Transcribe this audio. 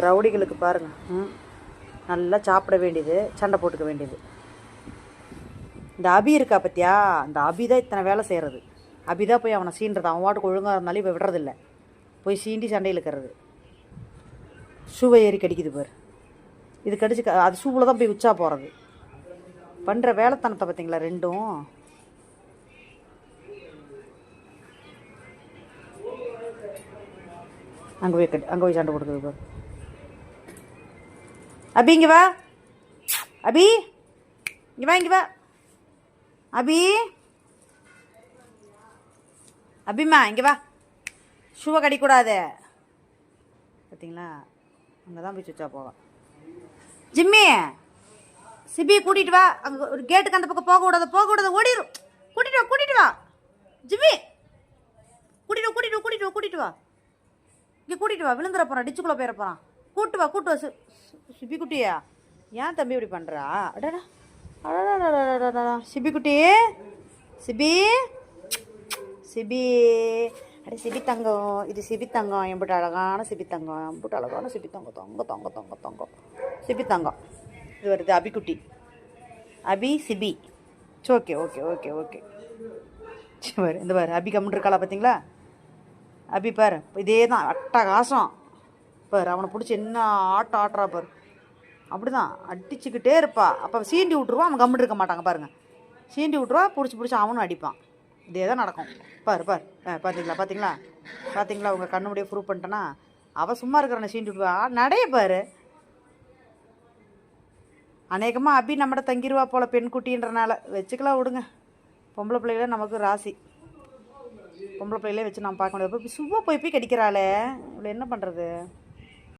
இந்த ரவுடிகளுக்கு பாருங்கள், நல்லா சாப்பிட வேண்டியது, சண்டை போட்டுக்க வேண்டியது. இந்த அபி இருக்கா பத்தியா, அந்த அபி தான் இத்தனை வேலை செய்கிறது. அபி தான் போய் அவனை சீன்றது. அவன் வாட்டுக்கு ஒழுங்காக இருந்தாலும் இப்போ விடுறதில்ல, போய் சீண்டி சண்டையில் இருக்கிறது. ஷூவை ஏறி கடிக்குது பாரு, இது கடிச்சு அது ஷூவில் தான் போய் உச்சா போகிறது. பண்ணுற வேலைத்தனத்தை பார்த்தீங்களா ரெண்டும். அங்கே போய் சண்டை கொடுக்குது பாரு. அபி இங்கே வா, அபி இங்கே வா, இங்கே வா அபி, அபிமா இங்கே வா, ஷூவை கடிக்கூடாது பார்த்தீங்களா. அங்கே தான் போய் சுவிட்சா போவான். ஜிம்மி சிபி கூட்டிகிட்டு வா, அங்கே ஒரு கேட்டுக்கு அந்த பக்கம் போகக்கூடாது ஓடிடும். கூட்டிகிட்டு வா ஜிம்மி, கூட்டிகிட்டு வா இங்கே கூட்டிகிட்டு வா. விழுந்துட போகிறான், டிச்சுக்குள்ளே போயிட போகிறான். கூட்டு வா சிபி குட்டியா, ஏன் தம்பி இப்படி பண்ணுறா? அடடா அடடா சிபி குட்டி, சிபி அடே சிபி தங்கம், இது சிபி தங்கம், எம்பிட்டு அழகான சிபி தங்கம், எம்பிட்டு அழகான சிபி தங்கம், தங்கம் சிபி தங்கம். இது வருது அபிக்குட்டி, அபி சிபி. ஓகே சரி, இந்த பாரு அபி கம்முன்னு இருக்காளா பார்த்தீங்களா. அபி பாரு இதே தான் அட்டகாசம் பாரு. அவனை பிடிச்சி என்ன ஆட்டம் ஆட்டுறா பாரு. அப்படி தான் அடிச்சுக்கிட்டே இருப்பா. அப்போ சீண்டி விட்ருவான், அவன் கம்முன்னு இருக்க மாட்டாங்க பாருங்கள். சீண்டி விட்ருவா, பிடிச்சி அவனும் அடிப்பான். இதே தான் நடக்கும் பாரு. பார்த்தீங்களா உங்கள் கண்ணு முடிய ப்ரூவ் பண்ணிட்டேன்னா. அவள் சும்மா இருக்கிறவனை சீண்டி விட்ருவா, நடைய பாரு. அநேகமாக அபி நம்மட தங்கிடுவா போல், பெண் குட்டின்றனால. வச்சுக்கலாம் விடுங்க, பொம்பளை பிள்ளைகள நமக்கு ராசி. பொம்பளை பிள்ளைகளே வச்சு நம்ம பார்க்க முடியாது. சும்மா போய் கடிக்கிறாளே, இவ்வளோ என்ன பண்ணுறது.